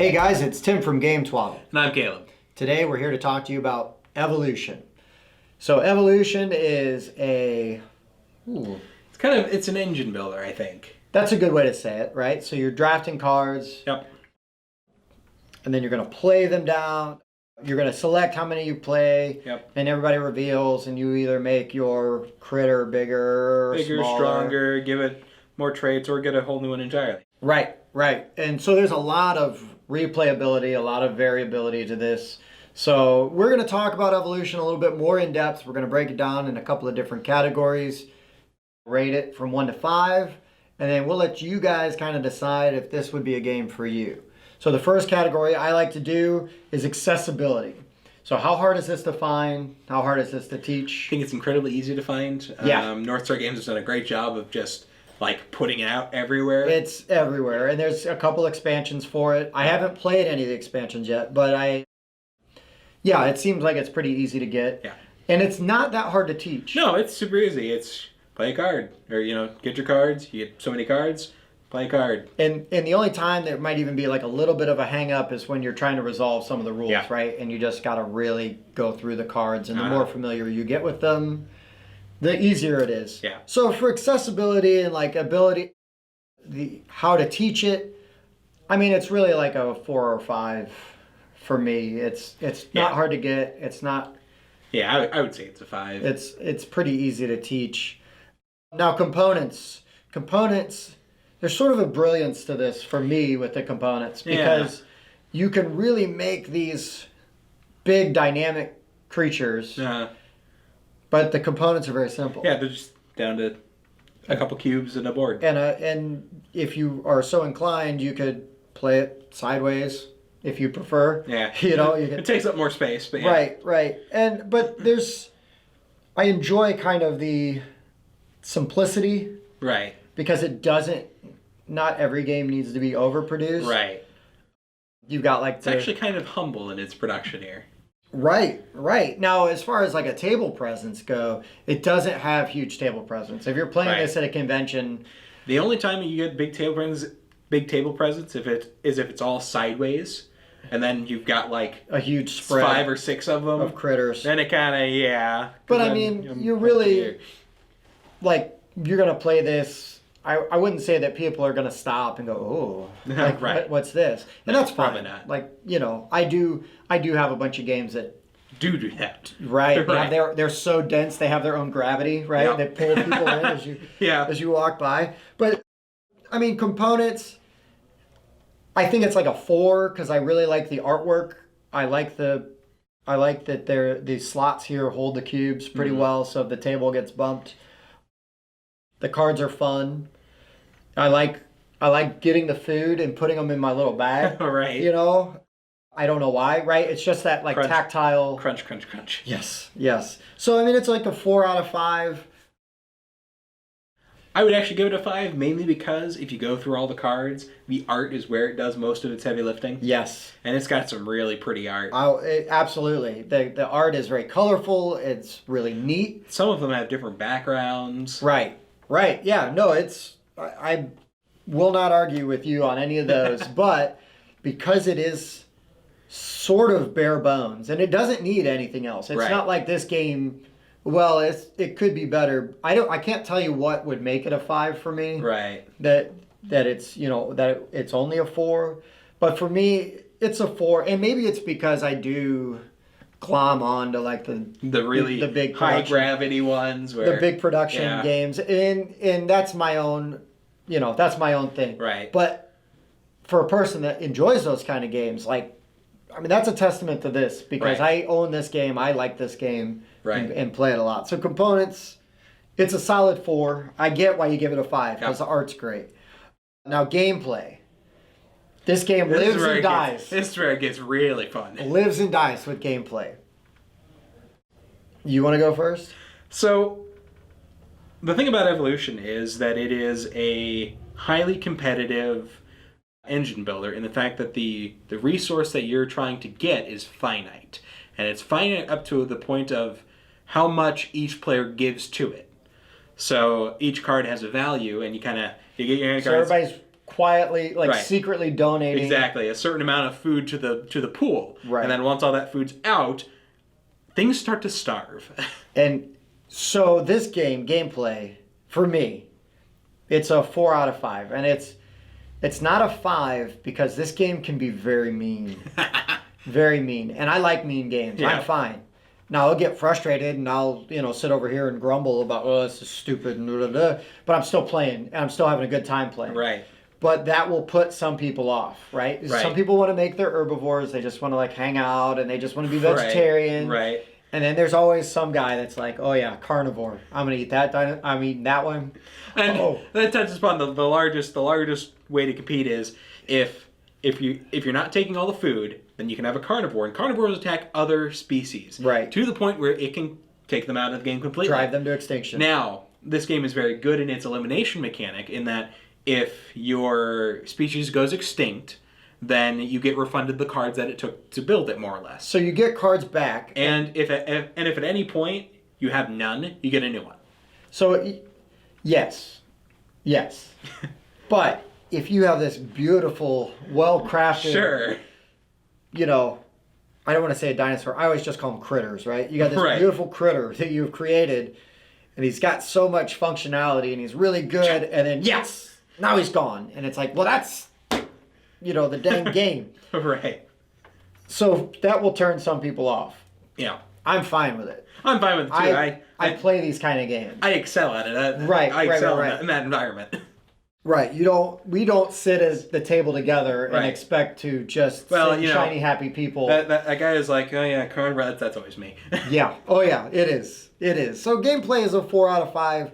Hey guys, it's Tim from Game Twaddle. And I'm Caleb. Today we're here to talk to you about Evolution. So Evolution is It's an engine builder, I think. that's a good way to say it, right? So you're drafting cards. Yep. And then you're going to play them down. You're going to select how many you play. Yep. And everybody reveals, and you either make your critter bigger, smaller. Stronger, give it more traits, or get a whole new one entirely. Right. And so there's a lot of replayability, a lot of variability to this. So we're going to talk about Evolution a little bit more in depth. We're going to break it down in a couple of different categories, rate it from 1 to 5, and then we'll let you guys kind of decide if this would be a game for you. So the first category I like to do is accessibility. So how hard is this to find? How hard is this to teach? I think it's incredibly easy to find. Yeah. North Star Games has done a great job of just putting it out everywhere. It's everywhere, and there's a couple expansions for it. I haven't played any of the expansions yet, but it seems like it's pretty easy to get. Yeah. And it's not that hard to teach. No, it's super easy. It's play a card, or get your cards. You get so many cards, play a card. And the only time there might even be like a little bit of a hang up is when you're trying to resolve some of the rules, Yeah. right? And you just got to really go through the cards, and the more familiar you get with them, the easier it is. Yeah. So for accessibility and ability, how to teach it, I mean, it's really like a 4 or 5 for me. It's not hard to get. It's not. Yeah, I would say it's a 5. It's pretty easy to teach. Now components, there's sort of a brilliance to this for me with the components, because you can really make these big dynamic creatures. But the components are very simple. Yeah, they're just down to a couple cubes and a board. And if you are so inclined, you could play it sideways if you prefer. Yeah. You can, it takes up more space, but yeah. Right. But I enjoy kind of the simplicity. Right. Because not every game needs to be overproduced. Right. You've got it's actually kind of humble in its production here. Right. Now, as far as a table presence go, it doesn't have huge table presence. If you're playing this at a convention, the only time you get big table presence if it's all sideways, and then you've got a huge spread, 5 or 6 of them of critters. Then it kind of But I mean, you really you're gonna play this. I wouldn't say that people are going to stop and go, oh, right. What's this? And that's fine. Probably not. I do have a bunch of games that do that. Right. They're so dense. They have their own gravity, right? Yep. They pull people in as you as you walk by. But I mean, components, I think it's like a 4 because I really like the artwork. I like that these slots here hold the cubes pretty well, so if the table gets bumped. The cards are fun. I like getting the food and putting them in my little bag. Right. I don't know why, right? It's just that crunch, tactile. Crunch. Yes. So, I mean, it's like a 4 out of 5. I would actually give it a 5, mainly because if you go through all the cards, the art is where it does most of its heavy lifting. Yes. And it's got some really pretty art. Absolutely. The art is very colorful. It's really neat. Some of them have different backgrounds. Right. Yeah, no, I will not argue with you on any of those, but because it is sort of bare bones, and it doesn't need anything else. It's not like this game, well, it could be better. I can't tell you what would make it a 5 for me. Right. That it's, that it's only a 4, but for me, it's a 4, and maybe it's because I do glom on to the really big high gravity ones, the big production games, and that's my own thing. Right. But for a person that enjoys those kind of games, that's a testament to this, because I own this game, I like this game, and play it a lot. So components, it's a solid 4. I get why you give it a 5 because the art's great. Now gameplay. This game lives and dies. This is where it gets really fun. Lives and dies with gameplay. You want to go first? So, the thing about Evolution is that it is a highly competitive engine builder in the fact that the resource that you're trying to get is finite. And it's finite up to the point of how much each player gives to it. So each card has a value, and you get your So cards. everybody's quietly, like Right. secretly donating. Exactly, a certain amount of food to the pool. Right. And then once all that food's out, things start to starve. And so this gameplay, for me, it's a 4 out of 5. And it's not a 5 because this game can be very mean. Very mean. And I like mean games. Yeah. I'm fine. Now I'll get frustrated and I'll, sit over here and grumble about, oh, this is stupid and blah, blah, blah. But I'm still playing and I'm still having a good time playing. Right. But that will put some people off, right? Right. Some people want to make their herbivores. They just want to like hang out and they just want to be vegetarian. Right. And then there's always some guy that's like, oh yeah, carnivore. I'm gonna eat that. I'm eating that one. And that touches upon the largest way to compete is if you're not taking all the food, then you can have a carnivore, and carnivores attack other species, Right. to the point where it can take them out of the game completely. Drive them to extinction. Now, this game is very good in its elimination mechanic in that if your species goes extinct, then you get refunded the cards that it took to build it, more or less. So you get cards back. And if at any point you have none, you get a new one. So, yes. But if you have this beautiful, well-crafted, Sure. I don't want to say a dinosaur. I always just call them critters, right? You got this Right. beautiful critter that you've created, and he's got so much functionality, and he's really good, and then, yes, now he's gone. And it's like, well, that's, the dang game. Right. So that will turn some people off. Yeah. I'm fine with it. I'm fine with it too. I play these kind of games. I excel at it. Right, I excel right. in that environment. Right. We don't sit at the table together and Right. expect to just Well, sit shiny, happy people. That guy is like, oh yeah, carnivore, that's always me. Yeah. Oh yeah, it is. It is. So gameplay is a 4 out of 5.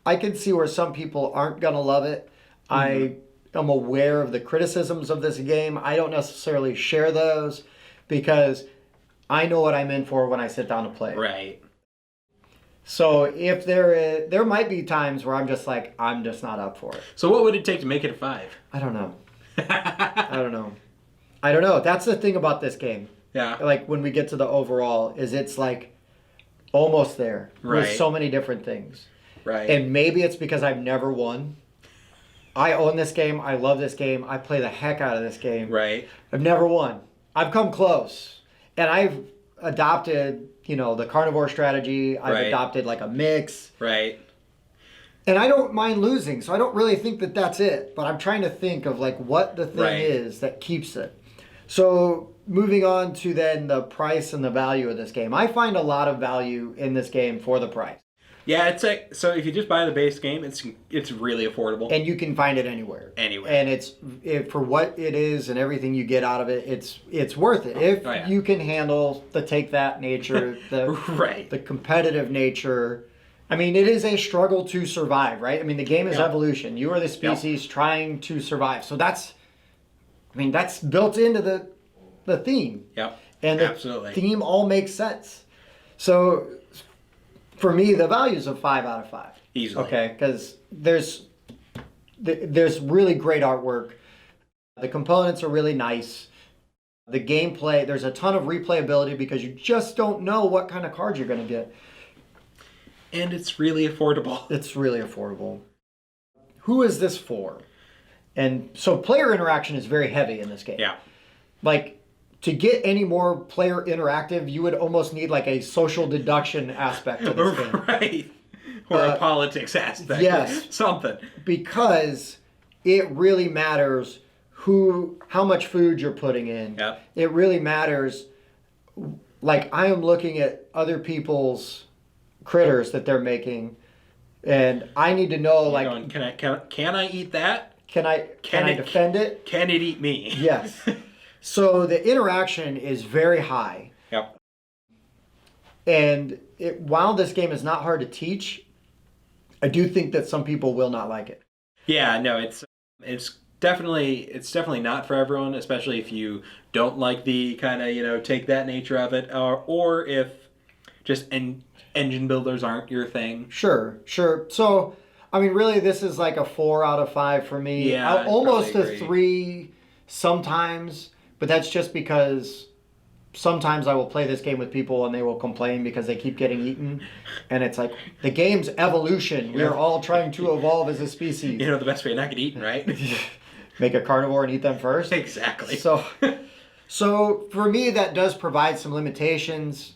I can see where some people aren't going to love it. I am aware of the criticisms of this game. I don't necessarily share those because I know what I'm in for when I sit down to play. Right. So if there might be times where I'm just not up for it. So what would it take to make it a 5? I don't know. I don't know. That's the thing about this game. Yeah. Like when we get to the overall, is it's like almost there with Right. so many different things. Right. And maybe it's because I've never won. I own this game. I love this game. I play the heck out of this game. Right. I've never won. I've come close. And I've adopted, the carnivore strategy. I've Right. adopted like a mix. Right. And I don't mind losing, so I don't really think that that's it. But I'm trying to think of like what the thing Right. is that keeps it. So moving on to then the price and the value of this game. I find a lot of value in this game for the price. Yeah, it's like, so if you just buy the base game, it's really affordable. And you can find it anywhere. Anywhere. And for what it is and everything you get out of it, it's worth it. If Oh, yeah. you can handle the take that nature, Right. the competitive nature. I mean, it is a struggle to survive, right? I mean, the game is Yeah. evolution. You are the species trying to survive. So that's built into the theme. Yep. And the Absolutely. theme all makes sense. So for me, the value is a 5 out of 5. Easily. Okay, because there's really great artwork. The components are really nice. The gameplay, there's a ton of replayability because you just don't know what kind of cards you're going to get. And it's really affordable. It's really affordable. Who is this for? And so player interaction is very heavy in this game. Yeah. Like, to get any more player interactive, you would almost need like a social deduction aspect to this game. Right. Or a politics aspect. yes. Something. Because it really matters how much food you're putting in. Yep. It really matters. Like, I am looking at other people's critters that they're making, and I need to know, like, Going, can I eat that? can I Can it- defend it? Can it eat me? Yes. So the interaction is very high. Yep. And while this game is not hard to teach, I do think that some people will not like it. Yeah, no, it's definitely not for everyone, especially if you don't like the kind of, take that nature of it, or if just engine builders aren't your thing. Sure. So, I mean, really, this is like a 4 out of 5 for me. Yeah, I'd almost probably a 3 sometimes, but that's just because sometimes I will play this game with people and they will complain because they keep getting eaten. And it's like, the game's evolution. We are all trying to evolve as a species. The best way to not get eaten, right? make a carnivore and eat them first. Exactly. So for me, that does provide some limitations.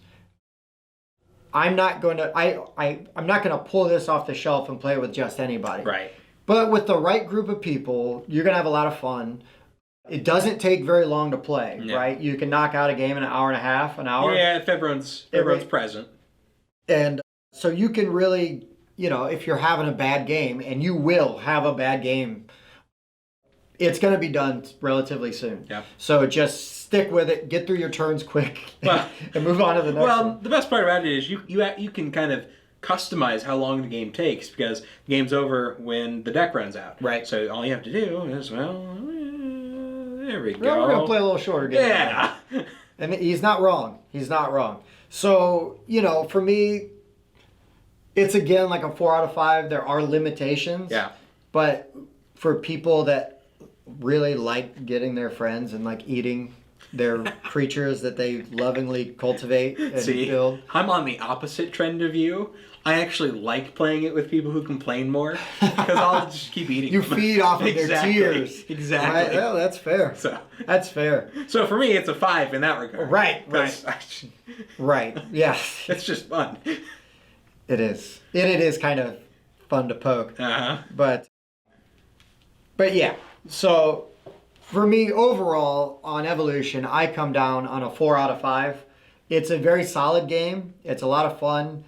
I'm not going to I'm not going to pull this off the shelf and play it with just anybody. Right. But with the right group of people, you're going to have a lot of fun. It doesn't take very long to play, right? You can knock out a game in an hour and a half, an hour. Yeah, if everyone's present. And so you can really, if you're having a bad game, and you will have a bad game, it's going to be done relatively soon. Yeah. So just stick with it, get through your turns quick, and move on to the next one. Well, the best part about it is you can kind of customize how long the game takes, because the game's over when the deck runs out. Right. So all you have to do is, there we go. Well, we're going to play a little shorter game. Yeah. And he's not wrong. He's not wrong. So, for me, it's again like a 4 out of 5. There are limitations. Yeah. But for people that really like getting their friends and like eating their creatures that they lovingly cultivate and build. I'm on the opposite trend of you. I actually like playing it with people who complain more, because I'll just keep eating You them. feed off of their tears. Exactly. Right? Well, that's fair. That's fair. So for me, it's a 5 in that regard. Right. Right. Yeah. It's just fun. It is. And it is kind of fun to poke. Uh-huh. But yeah. So for me, overall, on Evolution, I come down on a 4 out of 5. It's a very solid game. It's a lot of fun.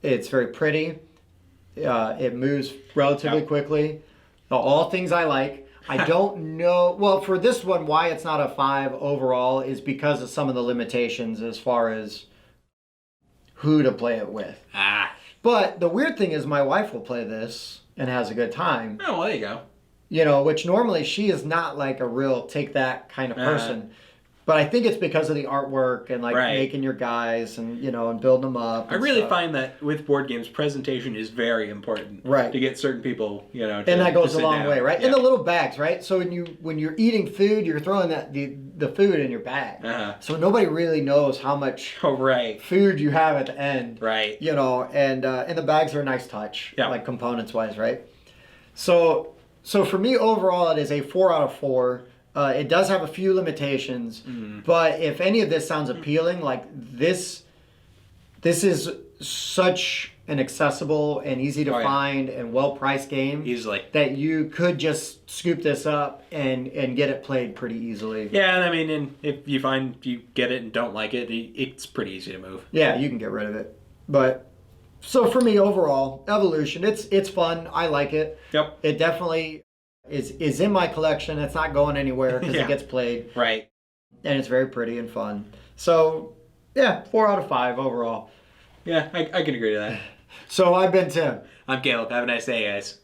It's very pretty. It moves relatively quickly. All things I like. I don't know. Well, for this one, why it's not a 5 overall is because of some of the limitations as far as who to play it with. But the weird thing is my wife will play this and has a good time. Oh, well, there you go. Which normally she is not like a real take that kind of person. But I think it's because of the artwork and like making your guys and and building them up. I really find that with board games, presentation is very important. Right. To get certain people, and that goes a long way, right? Yeah. And the little bags, right? So when you're eating food, you're throwing the food in your bag. So nobody really knows how much food you have at the end. Right. And the bags are a nice touch, like components wise, right? So for me overall, it is a 4 out of 4. It does have a few limitations, but if any of this sounds appealing, like this is such an accessible and easy to find and well-priced game easily that you could just scoop this up and get it played pretty easily. Yeah, I mean, and if you find you get it and don't like it, it's pretty easy to move. Yeah, you can get rid of it. But so for me overall, Evolution, it's fun. I like it. Yep. It definitely is in my collection. It's not going anywhere because it gets played. Right. And it's very pretty and fun. So, yeah, 4 out of 5 overall. Yeah, I can agree to that. So, I've been Tim. I'm Caleb. Have a nice day, guys.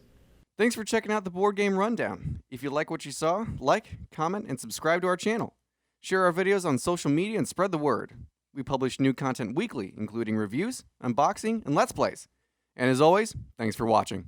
Thanks for checking out the Board Game Rundown. If you like what you saw, like, comment, and subscribe to our channel. Share our videos on social media and spread the word. We publish new content weekly, including reviews, unboxing, and Let's Plays. And as always, thanks for watching.